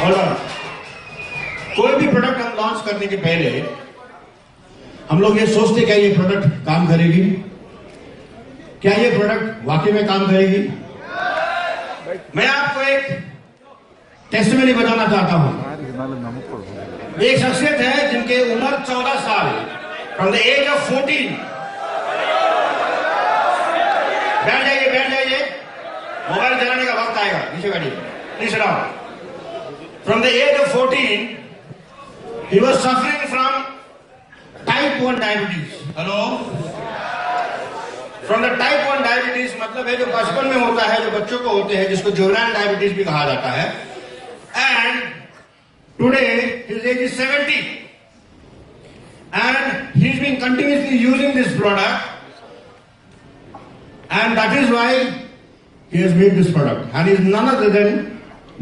और कोई भी प्रोडक्ट हम लॉन्च करने के पहले हम लोग ये सोचते क्या ये प्रोडक्ट काम करेगी, क्या ये प्रोडक्ट वाकई में काम करेगी। मैं आपको एक टेस्टिमनी बताना चाहता हूं। एक शख्सियत है जिनके उम्र 14 साल, फ्रॉम द एज ऑफ 14। बैठ जाइए, मोबाइल चलाने का वक्त आएगा, नीचे बैठिए, please down. From the age of 14 he was suffering from type 1 diabetes. Hello, from the type 1 diabetes मतलब है जो बचपन में होता है, जो बच्चों को होते हैं, जिसको जुवेनाइल डायबिटीज भी कहा जाता है। And today his age is 70 and he is being continuously using this product, and that is why he has made this product, and he is none other than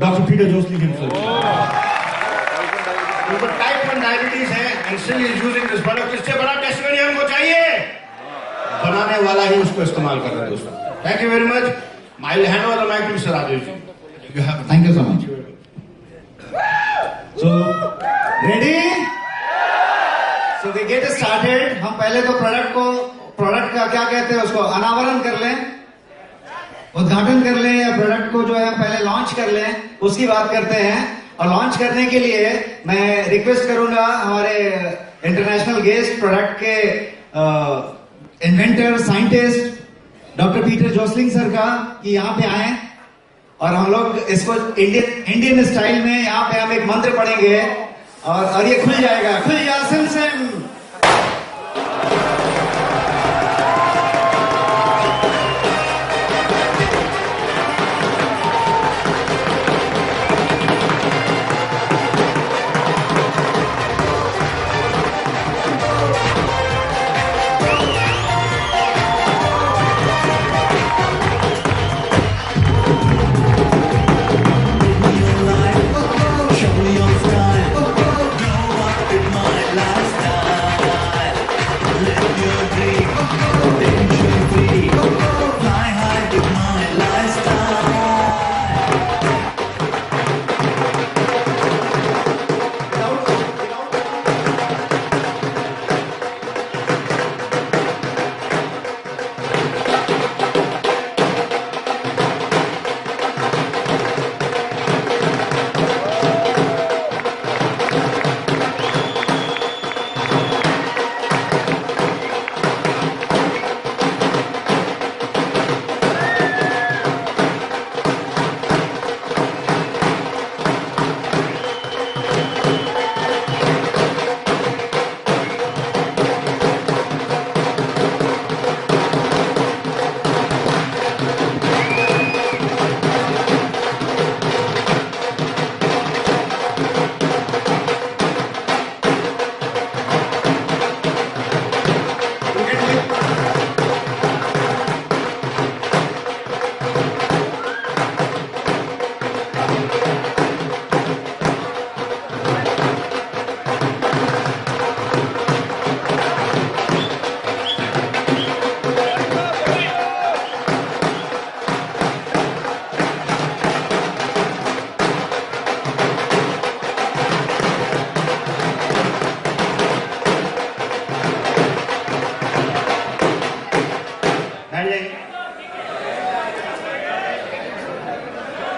Dr. Peter Josling himself. उनको type 1 diabetes है and still he is using this product. इससे बड़ा testimony हमको चाहिए, बनाने वाला ही उसको इस्तेमाल कर रहा है दोस्तों। Thank you very much. I will hand over the mike to mister Rajesh. Thank you so much. So ready, so we get started. हम पहले तो प्रोडक्ट का क्या कहते हैं उसको अनावरण कर लें, उद्घाटन कर लें, या प्रोडक्ट को जो है हम पहले लॉन्च कर लें, उसकी बात करते हैं। और लॉन्च करने के लिए मैं रिक्वेस्ट करूंगा हमारे इंटरनेशनल गेस्ट, प्रोडक्ट के inventor, scientist doctor Peter Josling sir का, कि यहाँ पे आए और हम लोग इसको इंडियन स्टाइल में यहाँ पे हम एक मंत्र पढ़ेंगे और ये खुल जाएगा। खुल जा सिम सिम।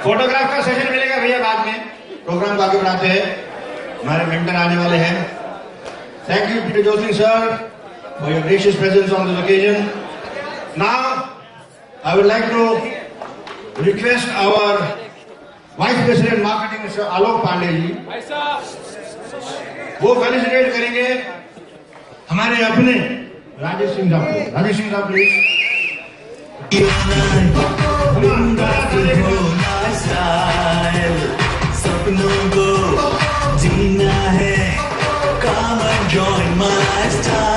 फोटोग्राफ का सेशन मिलेगा भैया बाद में, प्रोग्राम को आगे बढ़ाते हैं, हमारे मेंटर आने वाले हैं। Thank you Peter Josling sir for your gracious presence on this occasion. Now I would like to request our vice president marketing mister Alok Pandey ji, वो फेलिसिटेट करेंगे हमारे अपने राजेश सिंह साहब। राजेश सिंह साहब प्लीज। सपनों को जीना है, come and join my style।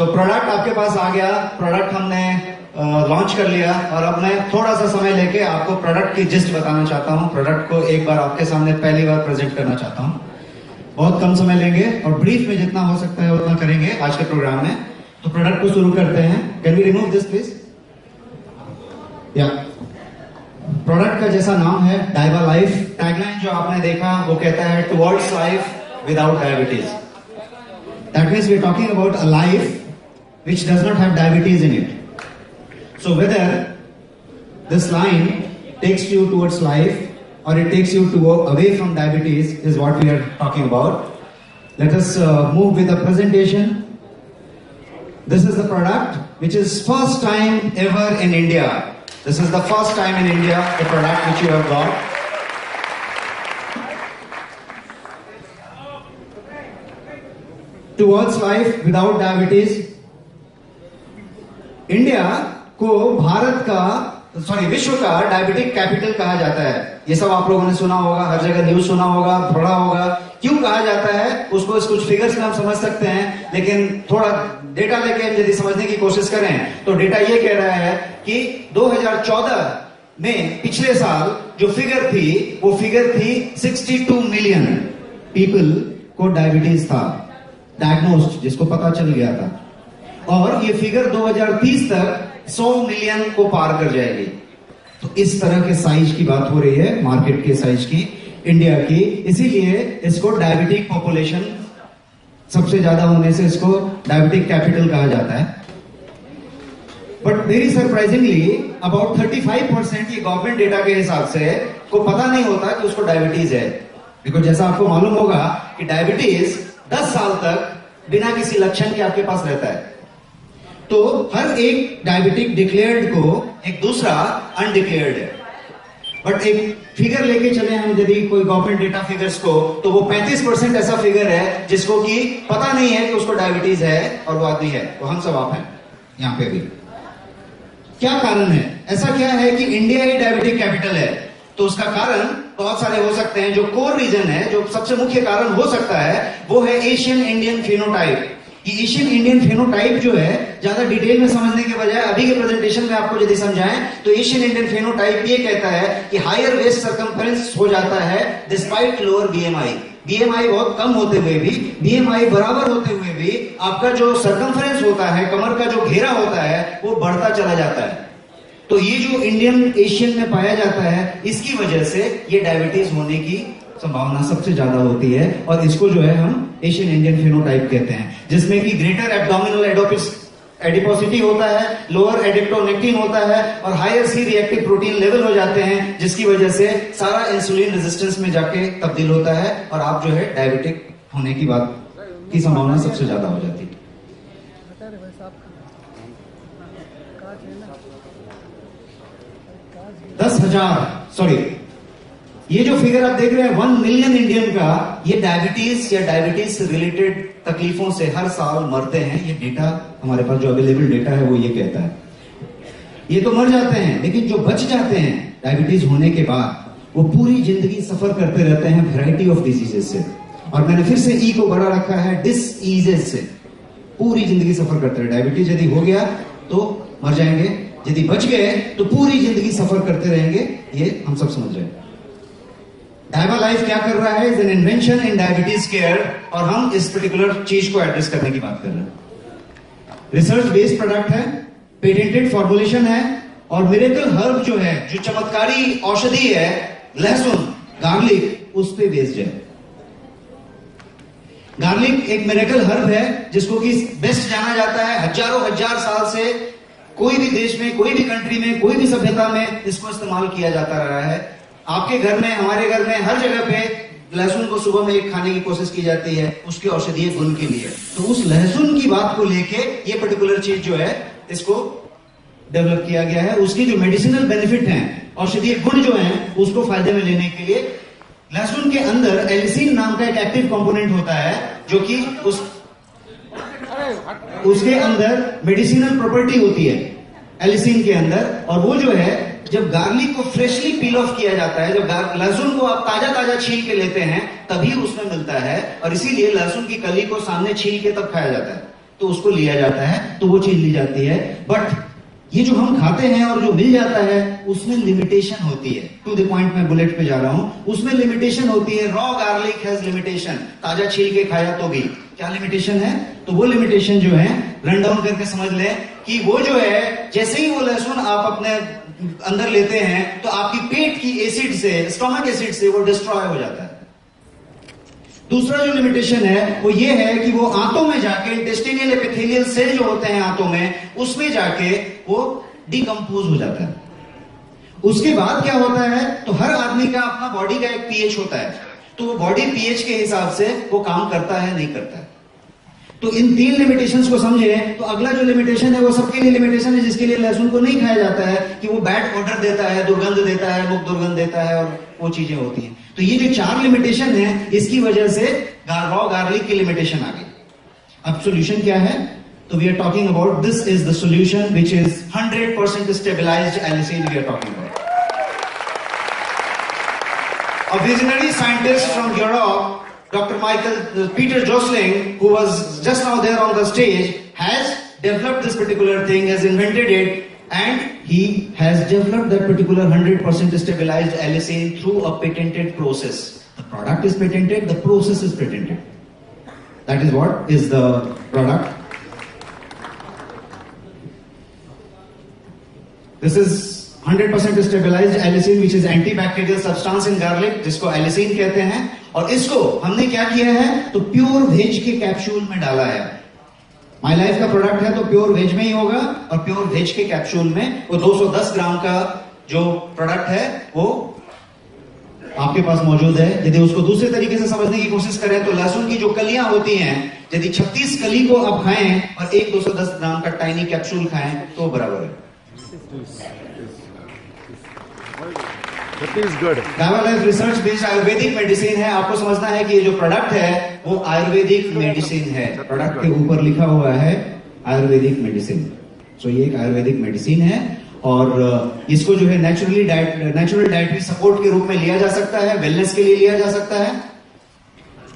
तो प्रोडक्ट आपके पास आ गया, प्रोडक्ट हमने लॉन्च कर लिया, और अब मैं थोड़ा सा समय लेके आपको प्रोडक्ट की जिस्ट बताना चाहता हूँ। प्रोडक्ट को एक बार आपके सामने पहली बार प्रेजेंट करना चाहता हूँ। बहुत कम समय लेंगे और ब्रीफ में जितना हो सकता है उतना करेंगे आज के प्रोग्राम में। तो प्रोडक्ट को शुरू करते हैं। Can we remove this please? या प्रोडक्ट का जैसा नाम है डायबा लाइफ, टैगलाइन जो आपने देखा वो कहता है towards life without diabetes. That means we are talking about a life which does not have diabetes in it. So whether this line takes you towards life or it takes you to away from diabetes is what we are talking about. Let us move with the presentation. This is the product which is first time ever in India. This is the first time in India, the product which you have got. Towards life without diabetes. India को भारत का विश्व का diabetic capital कहा जाता है। ये सब आप लोगों ने सुना होगा, हर जगह न्यूज सुना होगा, पढ़ा होगा। क्यों कहा जाता है उसको कुछ फिगर्स में हम समझ सकते हैं, लेकिन थोड़ा डेटा लेके हम यदि समझने की कोशिश करें तो डेटा ये कह रहा है कि 2014 में पिछले साल जो फिगर थी वो फिगर थी 62 मिलियन पीपल को डायबिटीज था, डायग्नोस्ड, जिसको पता चल गया था। और ये फिगर 2030 तक 100 मिलियन को पार कर जाएगी। तो इस तरह के साइज की बात हो रही है, मार्केट के साइज की, इंडिया की। इसीलिए इसको डायबिटिक पॉपुलेशन सबसे ज्यादा होने से इसको डायबिटिक कैपिटल कहा जाता है। बट वेरी सरप्राइजिंगली अबाउट 35% ये गवर्नमेंट डेटा के हिसाब से को पता नहीं होता कि उसको डायबिटीज है। बिकॉज जैसा आपको मालूम होगा कि डायबिटीज 10 साल तक बिना किसी लक्षण के आपके पास रहता है। तो हर एक डायबिटिक डिक्लेयर्ड को एक दूसरा अनडिक्लेयर्ड है। बट एक फिगर लेके चले हम यदि कोई गवर्नमेंट डेटा फिगर्स को, तो वो 35% ऐसा फिगर है जिसको कि पता नहीं है कि उसको डायबिटीज है और वो आदमी है। वो हम सब आप हैं यहां पे भी। क्या कारण है? ऐसा क्या है कि इंडिया ही डायबिटिक कैपिटल है? तो उसका कारण बहुत सारे हो सकते हैं। जो कोर रीजन है, जो सबसे मुख्य कारण हो सकता है, वो है एशियन इंडियन फेनोटाइप। ये एशियन इंडियन फेनोटाइप जो है, ज्यादा डिटेल में समझने के बजाय अभी के प्रेजेंटेशन में आपको यदि समझाएं तो एशियन इंडियन फेनोटाइप ये कहता है कि हायर वेस्ट सरकमफेरेंस हो जाता है डिस्पाइट लोअर बीएमआई। बीएमआई बहुत कम होते हुए भी, बीएमआई बराबर होते हुए भी आपका जो सरकमफेरेंस होता है, कमर का जो घेरा होता है, वो बढ़ता चला जाता है। तो ये जो इंडियन एशियन में पाया जाता है, इसकी वजह से ये डायबिटीज होने की संभावना सबसे ज्यादा होती है। और इसको जो है हम एशियन इंडियन फेनोटाइप कहते हैं, जिसमें कि ग्रेटर एब्डोमिनल एडिपोसिटी होता है, लोअर एडिप्टोनेक्टिन होता है और higher C reactive protein level हो जाते हैं, जिसकी वजह से सारा इंसुलिन रेजिस्टेंस में जाके तब्दील होता है और आप जो है डायबिटिक होने की बात की संभावना सबसे ज्यादा हो जाती है। ये जो फिगर आप देख रहे हैं 1 मिलियन इंडियन का, ये डायबिटीज या डायबिटीज से रिलेटेड तकलीफों से हर साल मरते हैं। ये डेटा हमारे पास जो अवेलेबल डेटा है वो ये कहता है। ये तो मर जाते हैं, लेकिन जो बच जाते हैं डायबिटीज होने के बाद, वो पूरी जिंदगी सफर करते रहते हैं वैरायटी ऑफ डिजीजेस से। और मैंने फिर से ई को बड़ा रखा है, डिसीजेस से। पूरी जिंदगी सफर करते हैं। डायबिटीज यदि हो गया तो मर जाएंगे, यदि बच गए तो पूरी जिंदगी सफर करते रहेंगे। ये हम सब समझ रहे हैं। डायबा लाइफ क्या कर रहा है? Is an invention in diabetes care, और हम इस पर्टिकुलर चीज को एड्रेस करने की बात कर रहे हैं। रिसर्च बेस्ड प्रोडक्ट है, पेटेंटेड फॉर्मुलेशन है, और मिरेकल हर्ब जो है, जो चमत्कारी औषधि है, लहसुन, गार्लिक, उस पे बेस्ड है। गार्लिक एक मिरेकल हर्ब है जिसको कि बेस्ट जाना जाता है। हजारों हजार साल से कोई भी देश में, कोई भी कंट्री में, कोई भी सभ्यता में इसको इस्तेमाल किया जाता रहा है। आपके घर में, हमारे घर में, हर जगह पे लहसुन को सुबह में एक खाने की कोशिश की जाती है, उसके औषधीय गुण के लिए। तो उस लहसुन की बात को लेके ये पर्टिकुलर चीज जो है, इसको डेवलप किया गया है। उसकी जो मेडिसिनल बेनिफिट हैं, औषधीय गुण जो हैं, उसको फायदे में लेने के लिए लहसुन के अंदर एलिसिन नाम का एक एक्टिव कंपोनेंट होता है, जो कि उसके अंदर मेडिसिनल प्रॉपर्टी होती है एलिसिन के अंदर। और वो जो है, जब गार्लिक को फ्रेशली पील ऑफ किया जाता है, जब लहसुन को आप ताजा ताजा छील के लेते हैं, तभी उसमें मिलता है। और इसीलिए लहसुन की कली को सामने छील के तब खाया जाता है। तो उसको लिया जाता है, तो वो चीज ली जाती है। बट ये जो हम खाते हैं और जो मिल जाता है उसमें लिमिटेशन होती है। टू द पॉइंट मैं बुलेट पे जा रहा हूं, उसमें लिमिटेशन होती है। रॉ गार्लिक हैज लिमिटेशन, ताजा छील के खाया तो भी क्या लिमिटेशन है? तो वो लिमिटेशन जो है रन डाउन करके समझ लें कि वो जो है, जैसे ही वो लहसुन आप अपने अंदर लेते हैं तो आपकी पेट की एसिड से, स्टोमक एसिड से वो डिस्ट्रॉय हो जाता है। दूसरा जो लिमिटेशन है वो ये है कि वो आंतों में जाके, इंटेस्टिनियल एपिथेलियल सेल जो होते हैं आंतों में, उसमें जाके वो डिकम्पोज हो जाता है। उसके बाद क्या होता है, तो हर आदमी का अपना बॉडी का एक पीएच होता है, तो वो बॉडी पीएच के हिसाब से वो काम करता है नहीं करता है। तो इन 3 लिमिटेशंस को समझे तो अगला जो लिमिटेशन है वो सबके लिए लिमिटेशन है, जिसके लिए लहसुन को नहीं खाया जाता है कि वो बैड ऑर्डर देता है, दुर्गंध देता है, मुख दुर्गंध देता है और वो चीजें होती हैं। तो ये जो 4 लिमिटेशन है, इसकी वजह से रॉ गार्लिक की लिमिटेशन आ गई। अब सॉल्यूशन क्या है? तो we are talking about, this is the solution which is 100% stabilized allicin we are talking about. A visionary scientist from Europe, Dr. Peter Josling, who was just now there on the stage, has developed this particular thing, has invented it, and he has developed that particular 100% stabilized allicin through a patented process. The product is patented, the process is patented. That is what is the product. This is 100% stabilized allicin, which is antibacterial substance in garlic, जिसको allicin कहते हैं। और इसको हमने क्या किया है, तो प्योर वेज के कैप्सूल में डाला है। माई लाइफ का प्रोडक्ट है तो प्योर वेज में ही होगा, और प्योर वेज के कैप्सूल में वो 210 ग्राम का जो प्रोडक्ट है वो आपके पास मौजूद है। यदि उसको दूसरे तरीके से समझने की कोशिश करें तो लहसुन की जो कलियां होती हैं, यदि 36 कली को आप खाएं और एक 210 ग्राम का टाइनी कैप्सूल खाएं तो बराबर है। Diabalife research based Ayurvedic medicine है। आपको समझना है कि ये जो प्रोडक्ट है वो आयुर्वेदिक मेडिसिन है। प्रोडक्ट के ऊपर लिखा हुआ है आयुर्वेदिक मेडिसिन। सो ये एक आयुर्वेदिक मेडिसिन है और इसको जो है नेचुरल डाइटरी सपोर्ट के रूप में लिया जा सकता है, वेलनेस के लिए लिया जा सकता है।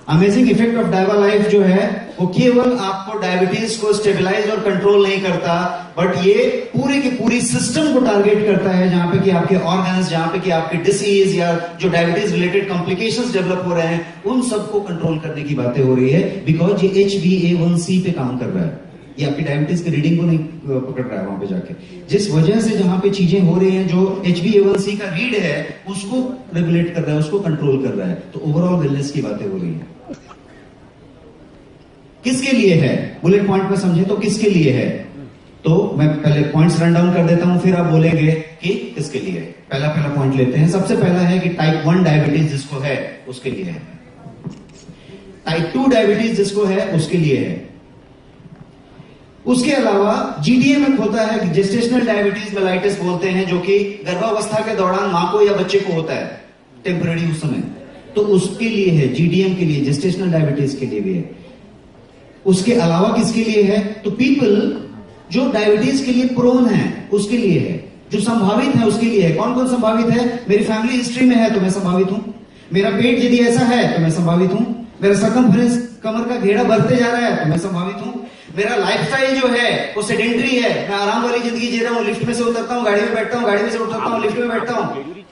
अमेजिंग इफेक्ट ऑफ डायबालाइफ जो है वो केवल आपको डायबिटीज को स्टेबलाइज और कंट्रोल नहीं करता, बट ये पूरे की पूरी सिस्टम को टारगेट करता है, जहां पे कि आपके ऑर्गन्स, जहां पे कि आपके डिसीज या जो डायबिटीज रिलेटेड कॉम्प्लिकेशंस डेवलप हो रहे हैं, उन सबको कंट्रोल करने की बातें हो रही है। बिकॉज ये HbA1c पे काम कर रहा है, ये आपकी डायबिटीज की रीडिंग को नहीं पकड़ रहा है वहां पे जाके। जिस वजह से जहां पे चीजें हो रही हैं, जो HbA1c का रीड है उसको रेगुलेट कर रहा है, उसको कंट्रोल कर रहा है। तो ओवरऑल वेलनेस की बातें हो रही है। किसके लिए है, बुलेट पॉइंट में समझे तो किसके लिए है। तो मैं पहले पॉइंट्स रन डाउन कर देता हूं, फिर आप बोलेंगे कि किसके लिए है। पहला पॉइंट लेते हैं। सबसे पहला है कि टाइप 1 डायबिटीज जिसको है उसके लिए है। टाइप 2 डायबिटीज जिसको है उसके लिए है। उसके अलावा GDM एक होता है, जेस्टेशनल डायबिटीज मेलाइटिस बोलते हैं, जो कि गर्भावस्था के दौरान मां को या बच्चे को होता है टेम्पररी उस समय, तो उसके लिए है। GDM के लिए, जेस्टेशनल डायबिटीज के लिए भी है। उसके अलावा किसके लिए है, तो पीपल जो डायबिटीज के लिए प्रोन है उसके लिए है, जो संभावित है उसके लिए है। कौन कौन संभावित है? मेरी फैमिली हिस्ट्री में है तो मैं संभावित हूं, मेरा पेट यदि ऐसा है तो मैं संभावित हूं, मेरा सर्कमफ्रेंस कमर का घेरा बढ़ते जा रहा है तो मैं संभावित हूं, मेरा लाइफस्टाइल जो है वो सेडेंटरी है, मैं आराम वाली जिंदगी जी रहा हूं, लिफ्ट में से उतरता हूं, गाड़ी में बैठता हूं, गाड़ी में से उतरता हूं, लिफ्ट में बैठता हूं,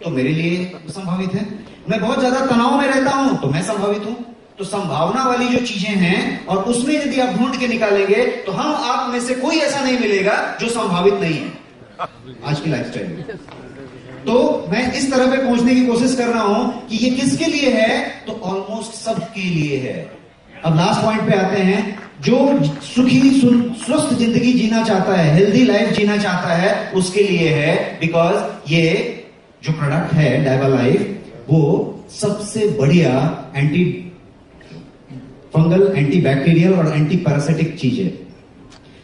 तो मेरे लिए संभावित है। मैं बहुत ज्यादा तनाव में रहता हूं तो मैं संभावित हूं। तो संभावना वाली जो चीजें हैं, और उसमें यदि आप ढूंढ के निकालेंगे तो हम आप में से कोई ऐसा नहीं मिलेगा जो संभावित नहीं है आज की लाइफस्टाइल में। तो मैं इस तरह पे पहुंचने की कोशिश कर रहा हूं कि ये किसके लिए है, तो ऑलमोस्ट सबके लिए है। अब लास्ट पॉइंट पे आते हैं। जो सुखी स्वस्थ जिंदगी जीना चाहता है, हेल्दी लाइफ जीना चाहता है, उसके लिए है। बिकॉज ये जो प्रोडक्ट है डायबालाइफ, वो सबसे बढ़िया एंटी फंगल, एंटी बैक्टीरियल और एंटी पैरासिटिक चीज है।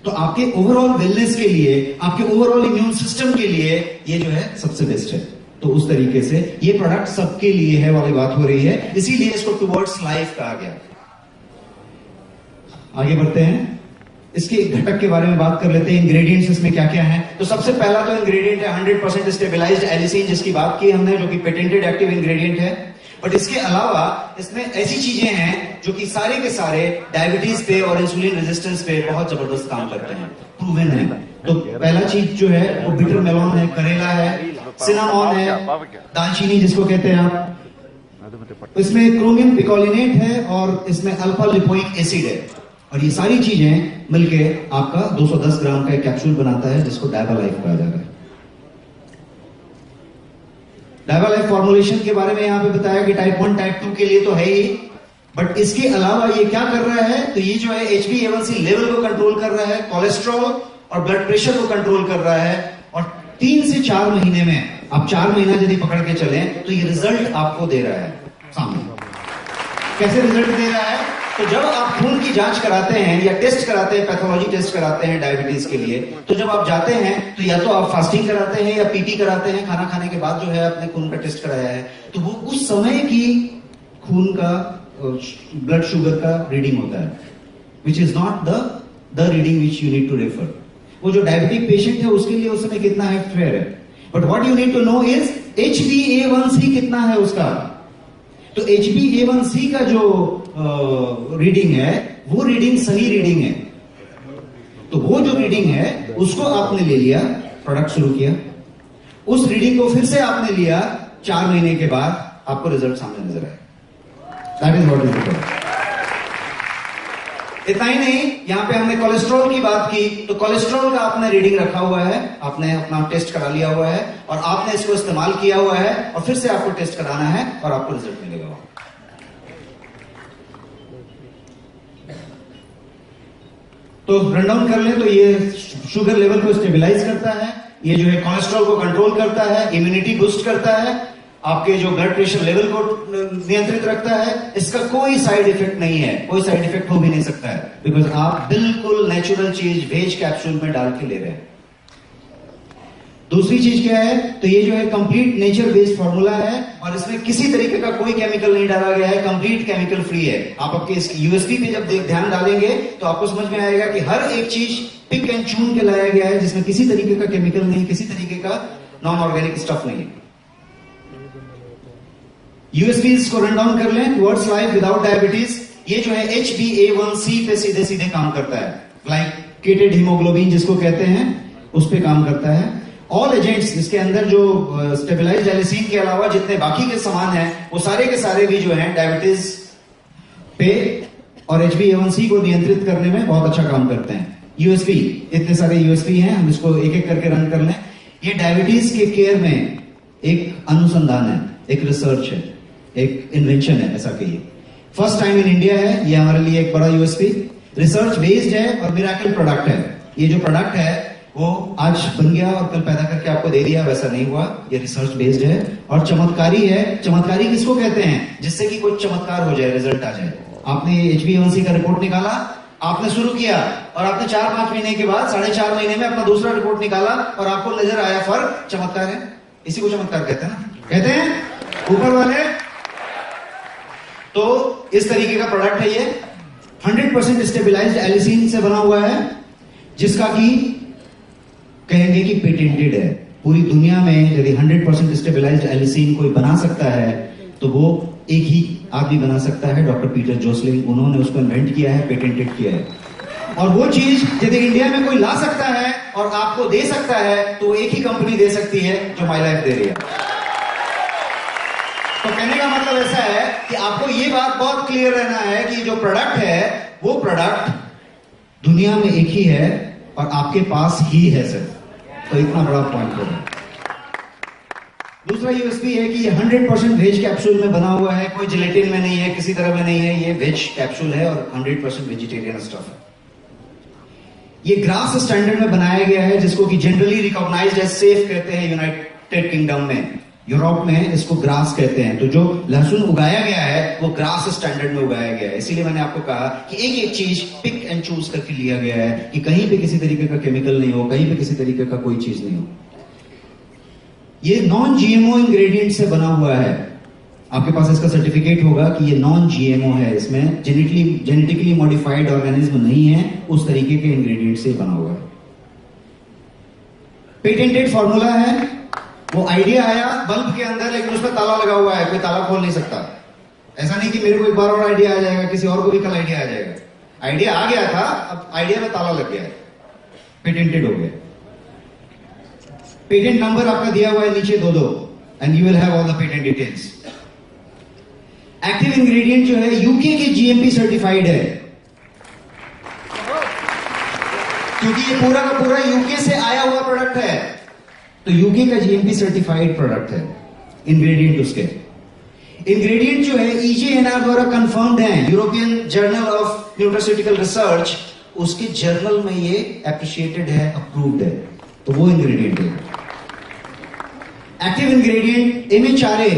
तो आपके ओवरऑल वेलनेस के लिए, आपके ओवरऑल इम्यून सिस्टम के लिए ये जो है सबसे बेस्ट है। तो उस तरीके से ये प्रोडक्ट सबके लिए है वाली बात हो रही है, इसीलिए इसको टुवर्ड्स लाइफ कहा गया। आगे बढ़ते हैं, इसके घटक के बारे में बात कर लेते हैं। इंग्रेडिएंट्स इसमें क्या क्या है। तो सबसे पहला तो इंग्रेडिएंट है 100% स्टेबलाइज्ड एलिसिन, जिसकी बात की हमने, जो कि पेटेंटेड एक्टिव इंग्रेडिएंट है। बट इसके अलावा इसमें ऐसी चीजें हैं जो कि सारे के सारे डायबिटीज पे और इंसुलिन रेजिस्टेंस पे बहुत जबरदस्त काम करते हैं, प्रूवन है। तो पहला चीज जो है वो बिटर मेलोन है, करेला है, सिनामॉन है, दालचीनी जिसको कहते हैं आप, इसमें क्रोमियम पिकोलिनेट है और इसमें अल्फा लिपोइक एसिड है। और ये सारी चीजें मिलके आपका 210 ग्राम का एक कैप्सूल बनाता है जिसको डायबालाइफ कहा जाता है। डायबालाइफ फॉर्मुलेशन के बारे में यहां पे बताया कि टाइप 1 टाइप 2 के लिए तो है ही, बट इसके अलावा ये क्या कर रहा है, तो ये जो है HbA1c लेवल को कंट्रोल कर रहा है, कोलेस्ट्रॉल और ब्लड प्रेशर को कंट्रोल कर रहा है। और 3 से 4 महीने में, आप 4 महीना यदि पकड़ के चलें तो ये रिजल्ट आपको दे रहा है सामने। कैसे रिजल्ट दे रहा है, तो जब आप खून की जांच कराते हैं या टेस्ट कराते हैं, पैथोलॉजी टेस्ट कराते हैं डायबिटीज के लिए, तो जब आप जाते हैं तो या तो आप फास्टिंग कराते हैं या पीटी कराते हैं, खाना खाने के बाद जो है आपने खून का टेस्ट कराया है, तो वो उस समय की खून का ब्लड शुगर का रीडिंग होता है, which is not the reading which you need to refer. वो जो डायबिटिक पेशेंट है उसके लिए उस समय कितना है फेयर है, but what you need to know is HbA1c कितना है उसका। तो HbA1c का जो रीडिंग है वो रीडिंग सही रीडिंग है, तो वो जो रीडिंग है उसको आपने ले लिया, प्रोडक्ट शुरू किया, उस रीडिंग को फिर से आपने लिया 4 महीने के बाद, आपको रिजल्ट सामने नजर आए। That is what is the. इतना ही नहीं, यहां पे हमने कोलेस्ट्रॉल की बात की, तो कोलेस्ट्रॉल का आपने रीडिंग रखा हुआ है, आपने अपना टेस्ट करा लिया हुआ है और आपने इसको इस्तेमाल किया हुआ है और फिर से आपको टेस्ट कराना है और आपको रिजल्ट मिलेगा। तो रन डाउन कर ले, तो ये शुगर लेवल को स्टेबलाइज करता है, ये जो है कोलेस्ट्रॉल को कंट्रोल करता है, इम्यूनिटी बूस्ट करता है, आपके जो ब्लड प्रेशर लेवल को नियंत्रित रखता है। इसका कोई साइड इफेक्ट नहीं है, कोई साइड इफेक्ट हो भी नहीं सकता है, बिकॉज आप बिल्कुल नेचुरल चीज वेज कैप्सूल में डाल के ले रहे हैं। दूसरी चीज क्या है, तो ये जो है कंप्लीट नेचर बेस्ड फॉर्मूला है और इसमें किसी तरीके का कोई केमिकल नहीं डाला गया है, कंप्लीट केमिकल फ्री है। आप आपके इस यूएसपी पे जब ध्यान डालेंगे तो आपको समझ में आएगा कि हर एक चीज पिक एंड चून के लाया गया है, जिसमें किसी तरीके का केमिकल नहीं, किसी तरीके का नॉन ऑर्गेनिक स्टफ नहीं है। यूएसपीज को रन डाउन कर लें, टुवर्ड्स लाइफ विदाउट डायबिटीज। ये जो है HbA1c पे सीधे सीधे काम करता है, ग्लाइकेटेड हीमोग्लोबिन जिसको कहते हैं, उस पे काम करता है। ऑल एजेंट्स, इसके अंदर जो स्टेबलाइज्ड एलिसिन के अलावा जितने बाकी के सामान हैं, वो सारे के सारे भी जो हैं डायबिटीज पे और HbA1c को नियंत्रित करने में बहुत अच्छा काम करते हैं। यूएसपी, इतने सारे यूएसपी हैं, हम इसको एक एक करके रन कर लें। ये डायबिटीज के केयर में एक अनुसंधान है, एक रिसर्च है, एक इन्वेंशन है, ऐसा कहिए। फर्स्ट टाइम इन इंडिया है, ये हमारे लिए एक बड़ा यूएसपी, रिसर्च बेस्ड है और मिरेकल प्रोडक्ट है। ये जो प्रोडक्ट है वो आज बन गया और कल पैदा करके आपको दे दिया, वैसा नहीं हुआ, ये रिसर्च बेस्ड है और चमत्कारी है। चमत्कारी किसको कहते हैं, जिससे कि कोई चमत्कार हो जाए, रिजल्ट आ जाए। आपने HbA1c का रिपोर्ट निकाला, आपने शुरू किया और आपने 4-5 महीने के बाद 4.5 महीने में अपना दूसरा रिपोर्ट निकाला और आपको नजर आया फर्क, चमत्कार है। इसी को चमत्कार कहते हैं ना, कहते हैं ऊपर वाले। तो इस तरीके का प्रोडक्ट है ये, 100% स्टेबलाइज्ड एलिसिन से बना हुआ है, जिसका कि कहेंगे कि पेटेंटेड है। पूरी दुनिया में यदि 100% स्टेबलाइज्ड एलिसिन कोई बना सकता है तो वो एक ही आदमी बना सकता है, डॉक्टर पीटर जोसलिंग। उन्होंने उसको इन्वेंट किया है, पेटेंटेड किया है। और वो चीज यदि इंडिया में कोई ला सकता है और आपको दे सकता है तो एक ही कंपनी दे सकती है जो माई लाइफ दे रही है। तो कहने का मतलब ऐसा है कि आपको ये बात बहुत क्लियर रहना है कि जो प्रोडक्ट है वो प्रोडक्ट दुनिया में एक ही है और आपके पास ही है सिर्फ। तो इतना बड़ा पॉइंट होगा। दूसरा यूएसपी है कि ये 100% वेज कैप्सूल में बना हुआ है, कोई जिलेटिन में नहीं है, किसी तरह में नहीं है, ये वेज कैप्सूल है और 100% वेजिटेरियन स्टफ है। ये ग्रास स्टैंडर्ड में बनाया गया है, जिसको कि जनरली रिकॉग्नाइज्ड एज सेफ कहते हैं यूनाइटेड किंगडम में। यूरोप में इसको ग्रास कहते हैं। तो जो लहसुन उगाया गया है वो ग्रास स्टैंडर्ड में उगाया गया है। इसीलिए मैंने आपको कहा कि एक एक चीज पिक एंड चूज करके लिया गया है कि कहीं पे किसी तरीके का केमिकल नहीं हो, कहीं पे किसी तरीके का कोई चीज नहीं हो। ये नॉन जीएमओ इंग्रेडिएंट से बना हुआ है। आपके पास इसका सर्टिफिकेट होगा कि ये नॉन जीएमओ है, इसमें जेनेटिकली मॉडिफाइड ऑर्गेनिज्म नहीं है, उस तरीके के इंग्रेडिएंट से बना हुआ है। पेटेंटेड फॉर्मूला है वो आइडिया आया बल्ब के अंदर, लेकिन उसमें ताला लगा हुआ है, कोई ताला खोल नहीं सकता। ऐसा नहीं कि मेरे को एक बार और आइडिया आ जाएगा, किसी और को भी कल आइडिया आ जाएगा। आइडिया आ गया था, अब आइडिया में ताला लग गया है, पेटेंटेड हो गया। पेटेंट नंबर आपका दिया हुआ है नीचे 2 and you will have all the patent details. Active ingredient जो है यूके के जीएमपी सर्टिफाइड है, क्योंकि ये पूरा का पूरा यूके से आया हुआ प्रोडक्ट है, तो यूके का जीएमपी सर्टिफाइड प्रोडक्ट है। इंग्रेडिएंट उसके इंग्रेडिएंट जो है ईजेएनआर द्वारा कंफर्म्ड है, European journal of nutraceutical research, उसके जर्नल में ये एप्रिशिएटेड है, अप्रूव्ड है, तो वो इंग्रेडिएंट है। एक्टिव इंग्रेडिएंट MHRA,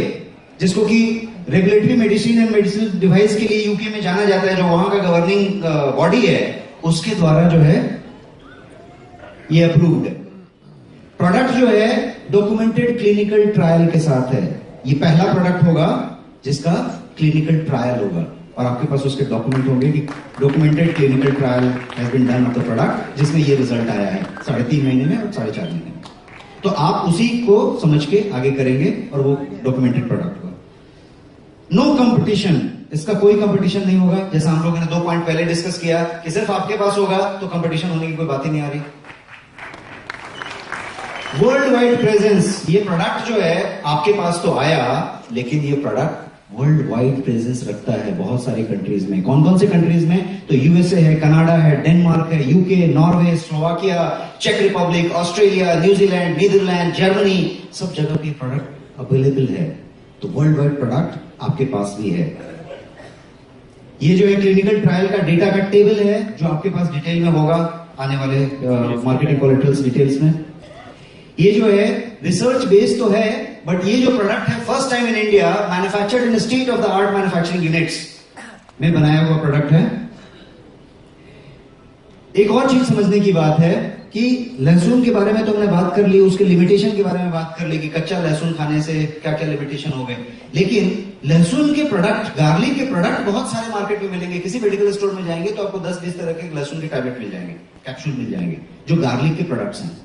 जिसको कि regulatory medicine and medicine device के लिए यूके में जाना जाता है, जो वहां का गवर्निंग बॉडी है, उसके द्वारा जो है ये अप्रूव्ड है। प्रोडक्ट जो है डॉक्यूमेंटेड क्लिनिकल ट्रायल के साथ है। ये पहला प्रोडक्ट होगा जिसका क्लिनिकल ट्रायल होगा, और आपके पास उसके डॉक्यूमेंट होंगे कि documented clinical trial has been done of the product, जिसमें ये रिजल्ट आया है 3.5 महीने में और 4.5 महीने में। तो आप उसी को समझ के आगे करेंगे और वो डॉक्यूमेंटेड प्रोडक्ट होगा। नो कंपटीशन, इसका कोई कंपटीशन नहीं होगा। जैसा हम लोगों ने 2 पॉइंट पहले डिस्कस किया कि सिर्फ आपके पास होगा तो कंपटीशन होने की कोई बात ही नहीं आ रही। वर्ल्ड वाइड प्रेजेंस, ये प्रोडक्ट जो है आपके पास तो आया, लेकिन ये प्रोडक्ट वर्ल्ड वाइड प्रेजेंस रखता है बहुत सारी कंट्रीज में। कौन कौन से कंट्रीज में? तो यूएसए है, कनाडा है, डेनमार्क है, यूके, नॉर्वे, स्लोवाकिया, चेक Republic, Australia, New Zealand, Netherland, Germany, सब जगह पे प्रोडक्ट अवेलेबल है। तो वर्ल्ड वाइड प्रोडक्ट आपके पास भी है। ये जो है क्लिनिकल ट्रायल का डेटा का टेबल है, जो आपके पास डिटेल में होगा आने वाले मार्केटिंग कोलैटरल्स डिटेल्स में। ये जो है रिसर्च बेस्ड तो है, बट ये जो प्रोडक्ट है first time in India manufactured in state of the art manufacturing units में बनाया हुआ प्रोडक्ट है। एक और चीज समझने की बात है कि लहसुन के बारे में तो हमने बात कर ली, उसके लिमिटेशन के बारे में बात कर ली कि कच्चा लहसुन खाने से क्या क्या लिमिटेशन हो गए। लेकिन लहसुन के प्रोडक्ट, गार्लिक के प्रोडक्ट बहुत सारे मार्केट में मिलेंगे। किसी मेडिकल स्टोर में जाएंगे तो आपको 10-20 तरह के लहसुन के टैबलेट मिल जाएंगे, कैप्सूल मिल जाएंगे, जो गार्लिक के प्रोडक्ट्स हैं।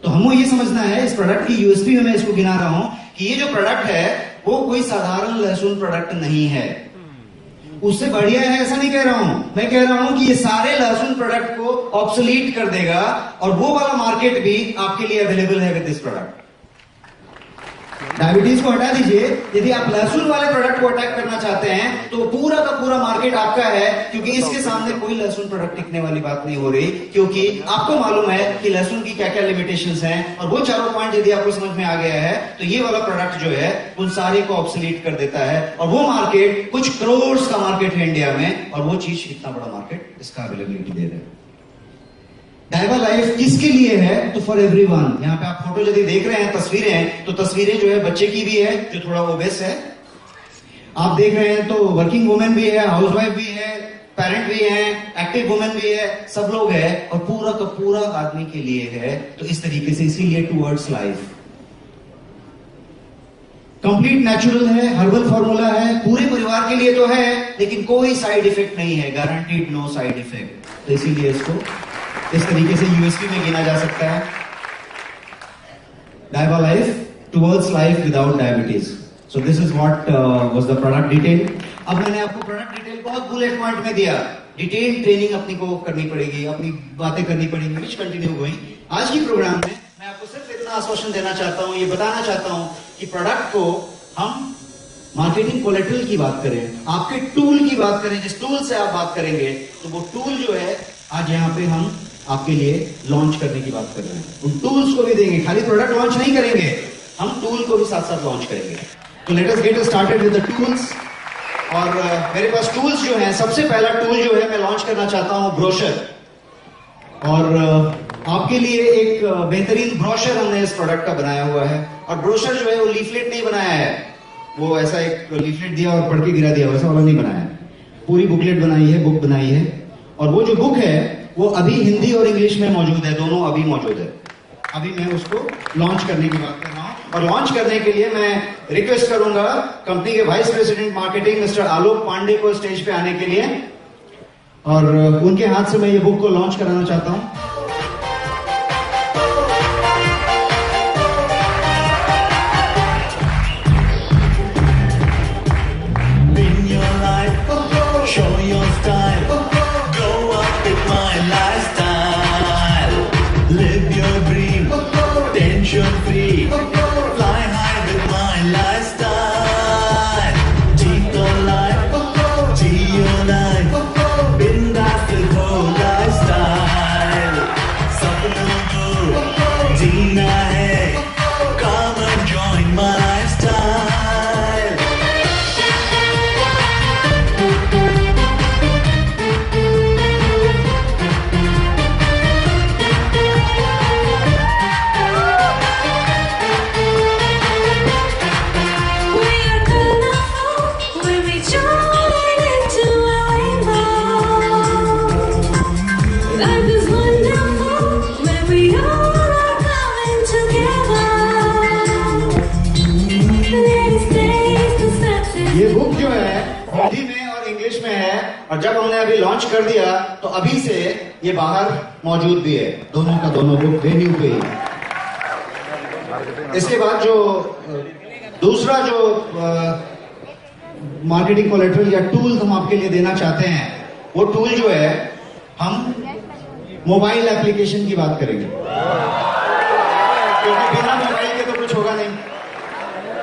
तो हमको ये समझना है, इस प्रोडक्ट की यूएसपी में मैं इसको गिना रहा हूं कि ये जो प्रोडक्ट है वो कोई साधारण लहसुन प्रोडक्ट नहीं है, उससे बढ़िया है ऐसा नहीं कह रहा हूं। मैं कह रहा हूं कि ये सारे लहसुन प्रोडक्ट को ऑब्सोलीट कर देगा, और वो वाला मार्केट भी आपके लिए अवेलेबल है विद दिस प्रोडक्ट। डायबिटीज को हटा दीजिए, यदि आप लहसुन वाले प्रोडक्ट को अटैक करना चाहते हैं तो पूरा का पूरा मार्केट आपका है, क्योंकि इसके सामने कोई लहसुन प्रोडक्ट टिकने वाली बात नहीं हो रही, क्योंकि आपको मालूम है कि लहसुन की क्या क्या लिमिटेशंस हैं, और वो चारों पॉइंट यदि आपको समझ में आ गया है तो ये वाला प्रोडक्ट जो है उन सारे को ऑब्सोलीट कर देता है। और वो मार्केट कुछ करोड़ का मार्केट है इंडिया में, और वो चीज इतना बड़ा मार्केट इसका अवेलेबिलिटी दे रहा है। डायबा लाइफ किसके लिए है? तो फॉर एवरीवन। यहाँ पे आप फोटो यदि देख रहे हैं, तस्वीरें, तो तस्वीरें जो है बच्चे की भी है जो थोड़ा ओबेस है, आप देख रहे हैं, तो वर्किंग वुमेन भी है, हाउसवाइफ भी है, पेरेंट भी है, एक्टिव वुमेन भी है, सब लोग है, और पूरा का पूरा आदमी के लिए है। तो इस तरीके से, इसीलिए टुवर्ड्स लाइफ। कंप्लीट नेचुरल है, हर्बल फॉर्मूला है, पूरे परिवार के लिए तो है, लेकिन कोई साइड इफेक्ट नहीं है, गारंटीड नो साइड इफेक्ट। तो इसीलिए इसको इस तरीके से यूएसपी में गिना जा सकता है। Diaba life, towards life without diabetes. So this is what was the product detail. अब मैंने आपको प्रोडक्ट डिटेल बहुत बुलेट पॉइंट में दिया। डिटेल ट्रेनिंग अपनी को करनी पड़ेगी, अपनी बातें करनी पड़ेंगी, विच कंटिन्यू गोइंग। आज की प्रोग्राम में मैं आपको सिर्फ इतना आश्वासन देना चाहता हूं, ये बताना चाहता हूं कि प्रोडक्ट को हम मार्केटिंग कोलैटरल की बात करें, आपके टूल की बात करें, जिस टूल से आप बात करेंगे, तो वो टूल जो है आज यहाँ पे हम आपके लिए लॉन्च करने की बात कर रहे हैं। उन टूल्स को भी देंगे, खाली प्रोडक्ट लॉन्च नहीं करेंगे, हम टूल को भी साथ साथ लॉन्च करेंगे। तो let us get started with the tools. और मेरे पास टूल्स जो हैं, सबसे पहला टूल जो है मैं लॉन्च करना चाहता हूं ब्रोशर। और आपके लिए एक बेहतरीन ब्रोशर हमने इस प्रोडक्ट का बनाया हुआ है। और ब्रोशर जो है वो लीफलेट नहीं बनाया है, वो ऐसा एक लीफलेट दिया और पढ़ के गिरा दिया, वैसा वाला नहीं बनाया है। पूरी बुकलेट बनाई है, बुक बनाई है। और वो जो बुक है वो अभी हिंदी और इंग्लिश में मौजूद है, दोनों अभी मौजूद है। अभी मैं उसको लॉन्च करने की बात कर रहा हूं, और लॉन्च करने के लिए मैं रिक्वेस्ट करूंगा कंपनी के vice president marketing mister Alok Pandey को स्टेज पे आने के लिए, और उनके हाथ से मैं ये बुक को लॉन्च कराना चाहता हूं। और जब हमने अभी लॉन्च कर दिया तो अभी से ये बाहर मौजूद भी है, दोनों का दोनों बुक वेन्यू पे ही। इसके बाद जो दूसरा जो मार्केटिंग कोलैटरल या टूल हम आपके लिए देना चाहते हैं, वो टूल जो है हम मोबाइल एप्लीकेशन की बात करेंगे, क्योंकि बिना मोबाइल के तो कुछ होगा नहीं।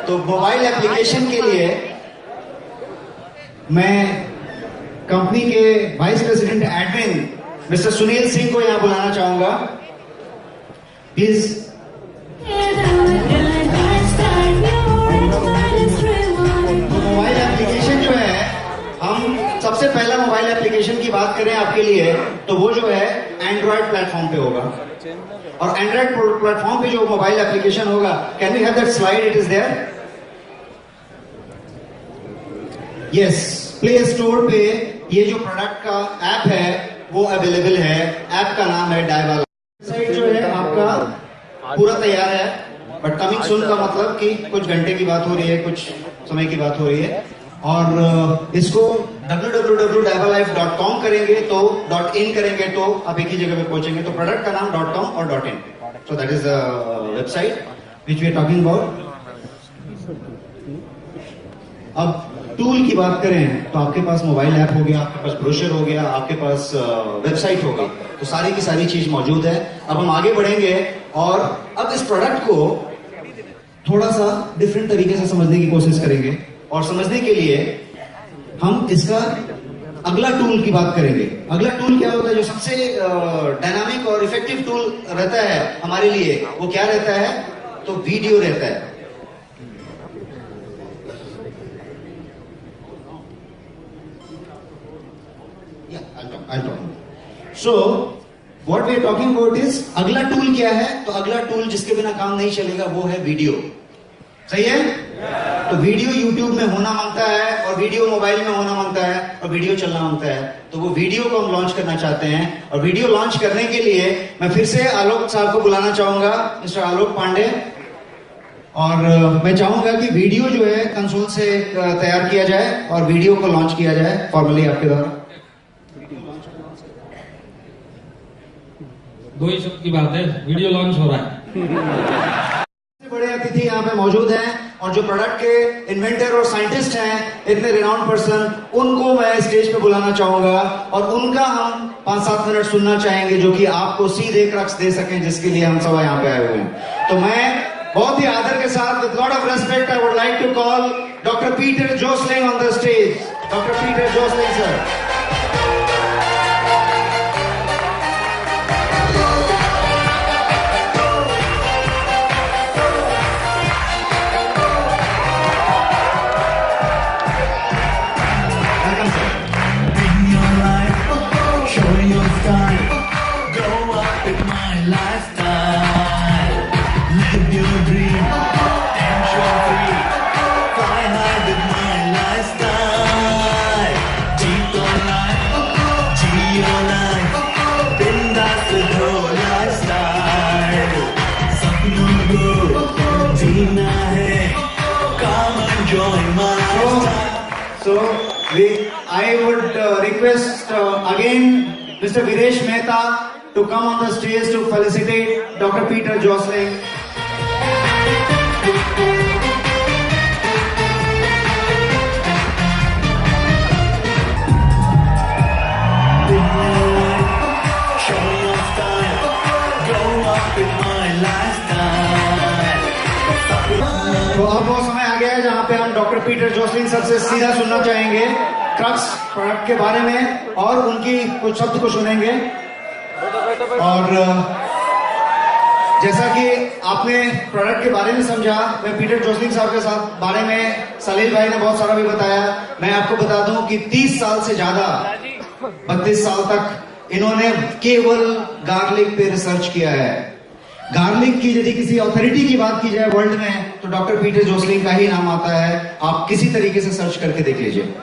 तो मोबाइल एप्लीकेशन के लिए मैं कंपनी के vice president admin mister Sunil Singh को यहां बुलाना चाहूंगा, प्लीज। मोबाइल एप्लीकेशन जो है, हम सबसे पहला मोबाइल एप्लीकेशन की बात करें आपके लिए तो वो जो है एंड्रॉयड प्लेटफॉर्म पे होगा। और एंड्रॉयड प्लेटफॉर्म पे जो मोबाइल एप्लीकेशन होगा, can we have that slide, it is there, yes. Play store पे ये जो प्रोडक्ट का ऐप है वो अवेलेबल है। ऐप का नाम है डायबालाइफ। साइट जो है आपका पूरा तैयार है, बट कमिंग सून का मतलब कि कुछ घंटे की बात हो रही है, कुछ समय की बात हो रही है। और इसको www.diabalife.com करेंगे तो .in करेंगे तो आप एक ही जगह पे पहुंचेंगे। तो प्रोडक्ट का नाम .com और .in, so that is website which we are talking about. अब टूल की बात करें तो आपके पास मोबाइल ऐप हो गया, आपके पास ब्रोशर हो गया, आपके पास वेबसाइट हो गई, तो सारी की सारी चीज मौजूद है। अब हम आगे बढ़ेंगे और अब इस प्रोडक्ट को थोड़ा सा डिफरेंट तरीके से समझने की कोशिश करेंगे। और समझने के लिए हम इसका अगला टूल की बात करेंगे। अगला टूल क्या होता है, जो सबसे डायनामिक और इफेक्टिव टूल रहता है हमारे लिए, वो क्या रहता है, तो वीडियो रहता है। So what we are talking about is, अगला टूल क्या है, तो अगला टूल जिसके बिना काम नहीं चलेगा वो है वीडियो। सही है? तो वीडियो YouTube में होना मांगता है और वीडियो मोबाइल में होना मांगता है और वीडियो चलना मांगता है। तो वो वीडियो को हम लॉन्च करना चाहते हैं। और वीडियो लॉन्च करने के लिए मैं फिर से आलोक साहब को बुलाना चाहूंगा, मिस्टर आलोक पांडे। और मैं चाहूंगा कि वीडियो जो है कंसोल से तैयार किया जाए और वीडियो को लॉन्च किया जाए फॉर्मली आपके द्वारा। दो ही शब्द की बात है, वीडियो लॉन्च हो रहा है। बड़े अतिथि यहाँ पे मौजूद हैं और जो प्रोडक्ट के इन्वेंटर और साइंटिस्ट हैं, इतने रिनाउंड पर्सन, उनको मैं स्टेज पे बुलाना चाहूंगा और उनका हम 5-7 मिनट सुनना चाहेंगे, जो कि आपको सीधे क्रक्स दे सकें, जिसके लिए हम सब यहाँ पे आए हुए हैं। तो मैं बहुत ही आदर के साथ, with lot of respect, I would like to call doctor Peter Josling on the stage. Doctor Peter Josling sir. I would request again Mr. Viresh Mehta to come on the stage to felicitate Dr. Peter Josling. तो अब वो समय आ गया है जहां पे हम doctor Peter Josling sir से सीधा सुनना चाहेंगे क्रक्स प्रोडक्ट के बारे में और उनकी कुछ शब्द को सुनेंगे। और जैसा कि आपने प्रोडक्ट के बारे में समझा, मैं पीटर जोसलिंग साहब के साथ बारे में सलील भाई ने बहुत सारा भी बताया। मैं आपको बता दूं कि 30 साल से ज्यादा, 32 साल तक इन्होंने केवल गार्लिक पे रिसर्च किया है। गार्लिक की यदि किसी अथॉरिटी की बात की जाए वर्ल्ड में, तो डॉक्टर पीटर जोसलिंग का ही नाम आता है। आप किसी तरीके से सर्च करके देख लीजिए।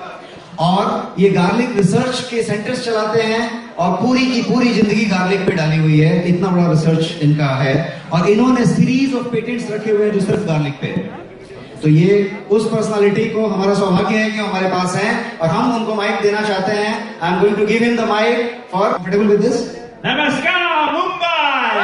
और ये गार्लिक रिसर्च के सेंटर्स चलाते हैं और पूरी की पूरी जिंदगी गार्लिक पे डाली हुई है। इतना बड़ा रिसर्च इनका है और इन्होंने सीरीज ऑफ पेटेंट्स रखे हुए हैं जो सिर्फ गार्लिक पे है। तो ये उस पर्सनालिटी को हमारा सौभाग्य है कि हमारे पास हैं और हम उनको माइक देना चाहते हैं. I am going to give him the mike for comfortable with this. Namaskar, Mumbai!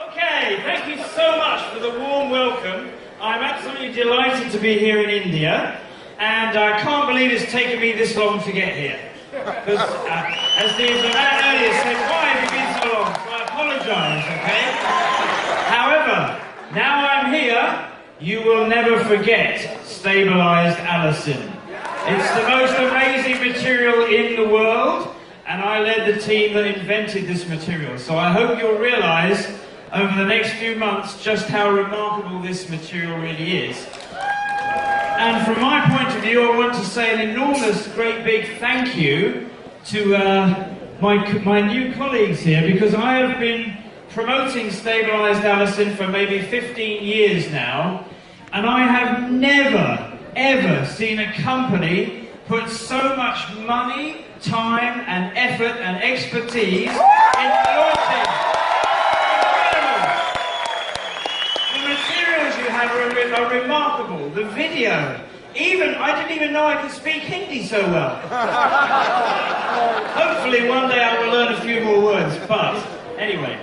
Okay, thank you so much for the warm welcome. I'm absolutely delighted to be here in India, and I can't believe it's taken me this long to get here. Because, as the man earlier said, why have you been so long? So I apologise, okay? However, now I'm here, you will never forget stabilised allicin. It's the most amazing material in the world, and I led the team that invented this material. So I hope you'll realise over the next few months just how remarkable this material really is. And from my point of view, I want to say an enormous, great big thank you to my new colleagues here, because I have been promoting stabilised allicin for maybe 15 years now, and I have never, ever seen a company put so much money, time and effort and expertise into launching. Are remarkable. The video, even I didn't even know I could speak Hindi so well. Hopefully one day I will learn a few more words, but anyway,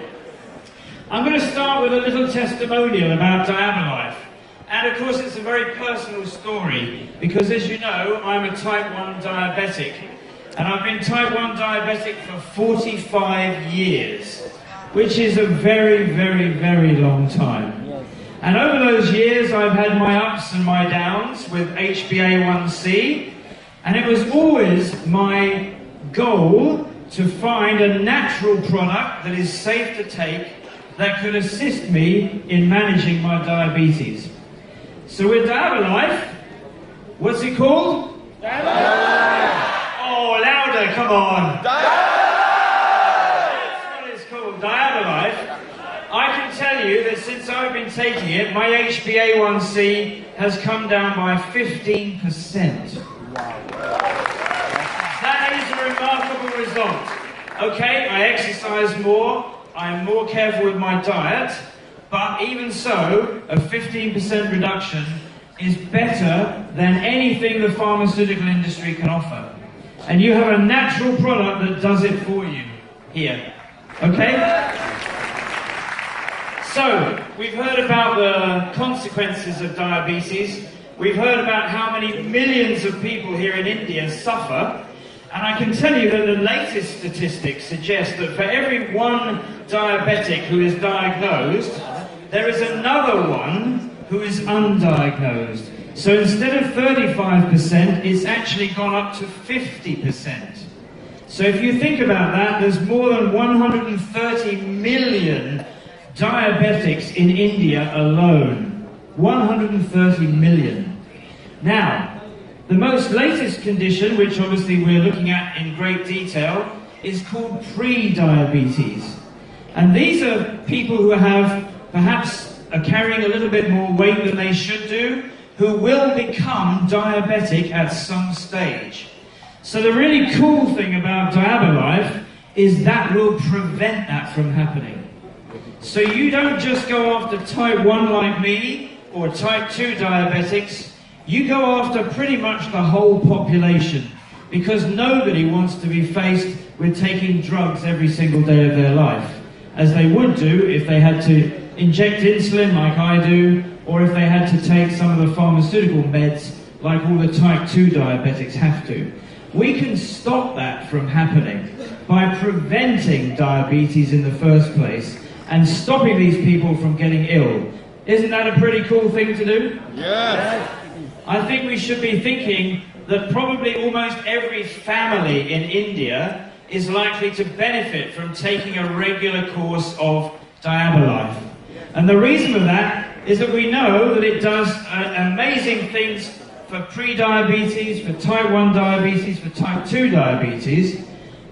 I'm going to start with a little testimonial about DIABALIFE. And of course it's a very personal story, because as you know, I'm a type 1 diabetic, and I've been type 1 diabetic for 45 years, which is a very, very, very long time. And over those years, I've had my ups and my downs with HbA1c, and it was always my goal to find a natural product that is safe to take that could assist me in managing my diabetes. So with DIABALIFE, what's it called? DIABALIFE! Oh, louder, come on! That's what it's called, DIABALIFE. I can tell you that since I've been taking it, my HbA1c has come down by 15%. That is a remarkable result. Okay, I exercise more, I'm more careful with my diet, but even so, a 15% reduction is better than anything the pharmaceutical industry can offer. And you have a natural product that does it for you here. Okay? So, we've heard about the consequences of diabetes, we've heard about how many millions of people here in India suffer, and I can tell you that the latest statistics suggest that for every one diabetic who is diagnosed, there is another one who is undiagnosed. So instead of 35%, it's actually gone up to 50%. So if you think about that, there's more than 130 million diabetics in India alone. 130 million. Now, the most latest condition, which obviously we're looking at in great detail, is called pre-diabetes. And these are people who have perhaps are carrying a little bit more weight than they should do, who will become diabetic at some stage. So the really cool thing about DIABALIFE is that will prevent that from happening. So you don't just go after type 1 like me, or type 2 diabetics, you go after pretty much the whole population, because nobody wants to be faced with taking drugs every single day of their life, as they would do if they had to inject insulin like I do, or if they had to take some of the pharmaceutical meds like all the type 2 diabetics have to. We can stop that from happening by preventing diabetes in the first place and stopping these people from getting ill. Isn't that a pretty cool thing to do? Yes. I think we should be thinking that probably almost every family in India is likely to benefit from taking a regular course of DIABALIFE. And the reason for that is that we know that it does amazing things for pre-diabetes, for type 1 diabetes, for type 2 diabetes.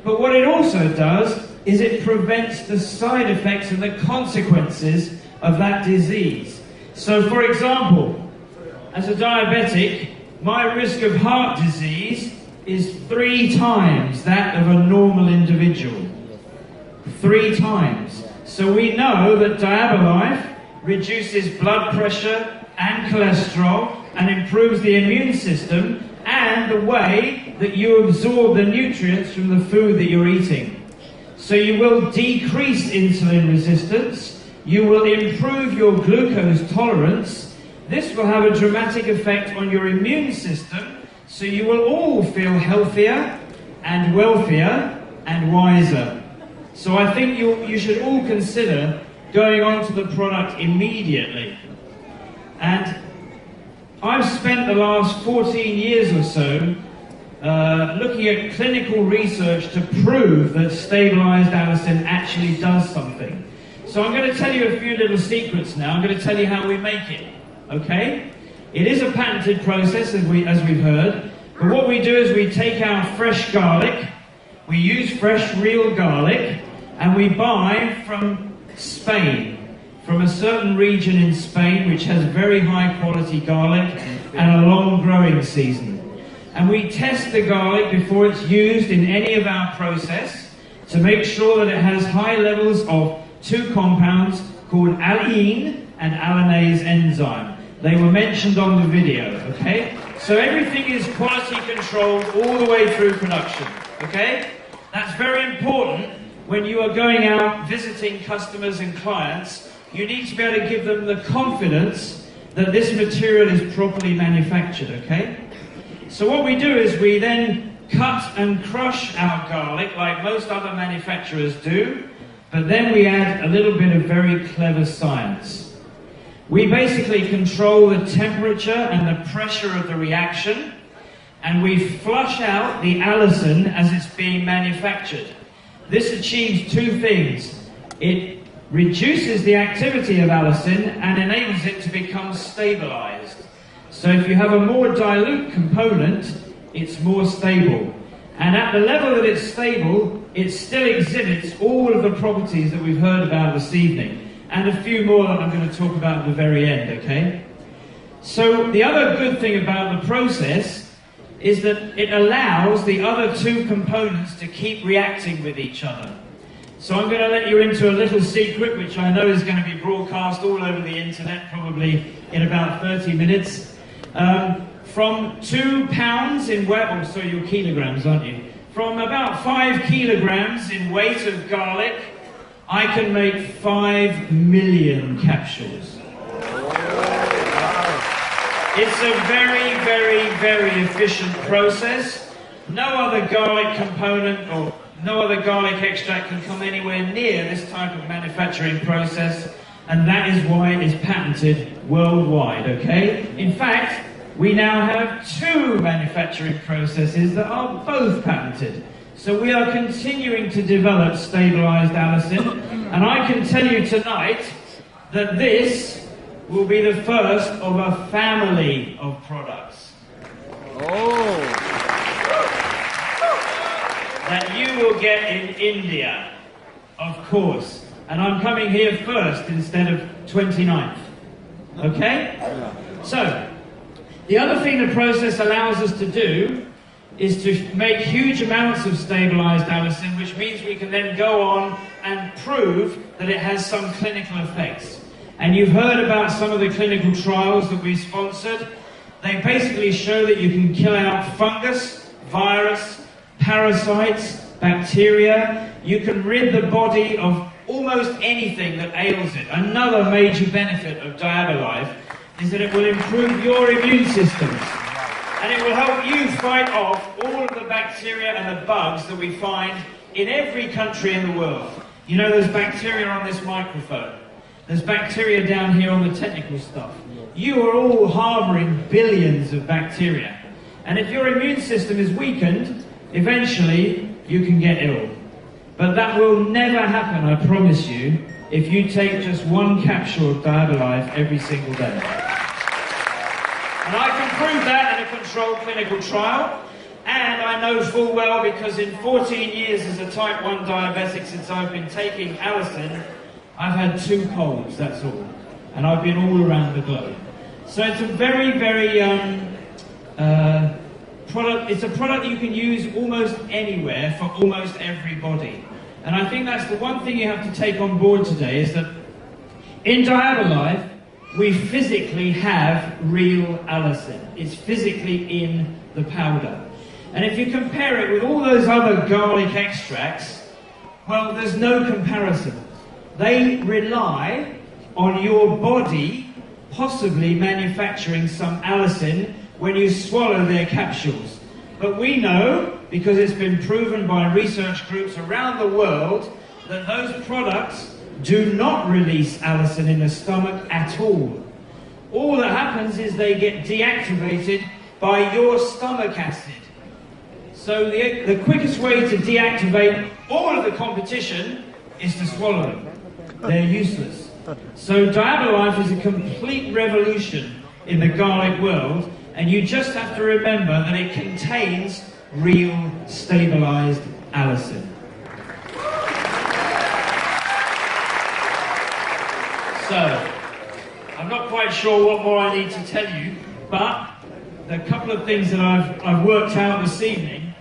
But what it also does is it prevents the side effects and the consequences of that disease. So for example, as a diabetic, my risk of heart disease is 3 times that of a normal individual. 3 times. So we know that DIABALIFE reduces blood pressure and cholesterol and improves the immune system and the way that you absorb the nutrients from the food that you're eating. So you will decrease insulin resistance, you will improve your glucose tolerance. This will have a dramatic effect on your immune system, so you will all feel healthier and wealthier and wiser. So I think you should all consider going on to the product immediately. And I've spent the last 14 years or so looking at clinical research to prove that stabilized allicin actually does something. So I'm going to tell you a few little secrets now. I'm going to tell you how we make it, okay? It is a patented process, as we've heard, but what we do is we take our fresh garlic, we use fresh real garlic, and we buy from Spain, from a certain region in Spain which has very high quality garlic and a long growing season. And we test the garlic before it's used in any of our process to make sure that it has high levels of 2 compounds called allene and alanase enzyme. They were mentioned on the video, okay? So everything is quality controlled all the way through production, okay? That's very important when you are going out visiting customers and clients. You need to be able to give them the confidence that this material is properly manufactured, okay? So what we do is we then cut and crush our garlic like most other manufacturers do, but then we add a little bit of very clever science. We basically control the temperature and the pressure of the reaction, and we flush out the allicin as it's being manufactured. This achieves 2 things. It reduces the activity of allicin and enables it to become stabilized. So if you have a more dilute component, it's more stable. And at the level that it's stable, it still exhibits all of the properties that we've heard about this evening, and a few more that I'm going to talk about at the very end, okay? So the other good thing about the process is that it allows the other 2 components to keep reacting with each other. So I'm going to let you into a little secret, which I know is going to be broadcast all over the internet, probably in about 30 minutes. From 2 pounds in weight, oh sorry, you're kilograms, aren't you? From about 5 kilograms in weight of garlic, I can make 5 million capsules. It's a very, very, very efficient process. No other garlic component or no other garlic extract can come anywhere near this type of manufacturing process, and that is why it is patented worldwide, okay? In fact, we now have 2 manufacturing processes that are both patented. So we are continuing to develop stabilized allicin, and I can tell you tonight that this will be the first of a family of products. That you will get in India, of course. And I'm coming here first instead of 29th. Okay? So, the other thing the process allows us to do is to make huge amounts of stabilized allicin, which means we can then go on and prove that it has some clinical effects. And you've heard about some of the clinical trials that we sponsored. They basically show that you can kill out fungus, virus, parasites, bacteria. You can rid the body of almost anything that ails it. Another major benefit of DIABALIFE is that it will improve your immune systems. And it will help you fight off all of the bacteria and the bugs that we find in every country in the world. You know, there's bacteria on this microphone. There's bacteria down here on the technical stuff. You are all harboring billions of bacteria. And if your immune system is weakened, eventually you can get ill. But that will never happen, I promise you, if you take just 1 capsule of DIABALIFE every single day. And I can prove that in a controlled clinical trial, and I know full well because in 14 years as a type 1 diabetic since I've been taking allicin, I've had 2 colds, that's all. And I've been all around the globe. So it's a very, very product. It's a product you can use almost anywhere for almost everybody. And I think that's the one thing you have to take on board today, is that in DIABALIFE, we physically have real allicin. It's physically in the powder. And if you compare it with all those other garlic extracts, well, there's no comparison. They rely on your body possibly manufacturing some allicin when you swallow their capsules. But we know, because it's been proven by research groups around the world, that those products do not release allicin in the stomach at all. All that happens is they get deactivated by your stomach acid. So the quickest way to deactivate all of the competition is to swallow them. They're useless. So DIABALIFE is a complete revolution in the garlic world, and you just have to remember that it contains real stabilized allicin. So, I'm not quite sure what more I need to tell you, but the couple of things that I've worked out this evening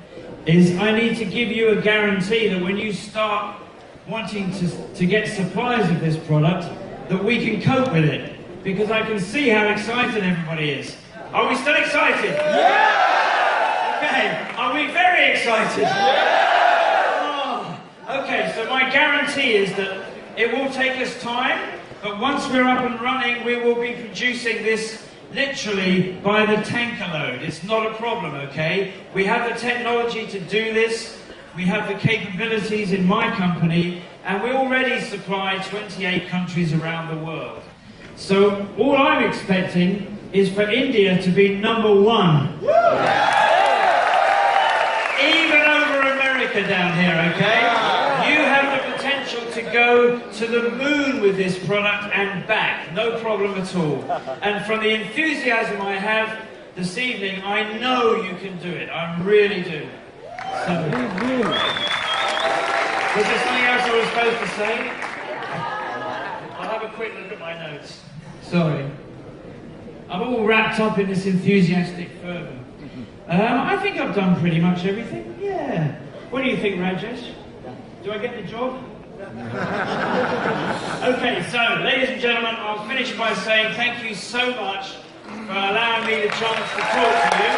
is I need to give you a guarantee that when you start wanting to get supplies of this product, that we can cope with it. Because I can see how excited everybody is. Are we still excited? Yeah! Okay, are we very excited? Yeah! Oh, okay, so my guarantee is that it will take us time, but once we're up and running, we will be producing this literally by the tanker load. It's not a problem, okay? We have the technology to do this. We have the capabilities in my company, and we already supply 28 countries around the world. So all I'm expecting is for India to be #1. Even over America down here, okay? You have the potential to go to the moon with this product and back. No problem at all. And from the enthusiasm I have this evening, I know you can do it. I really do. So, was there something else I was supposed to say? I'll have a quick look at my notes. Sorry. I'm all wrapped up in this enthusiastic fervour. I think I've done pretty much everything. Yeah. What do you think, Rajesh? Do I get the job? Okay, so, ladies and gentlemen, I'll finish by saying thank you so much for allowing me the chance to talk to you.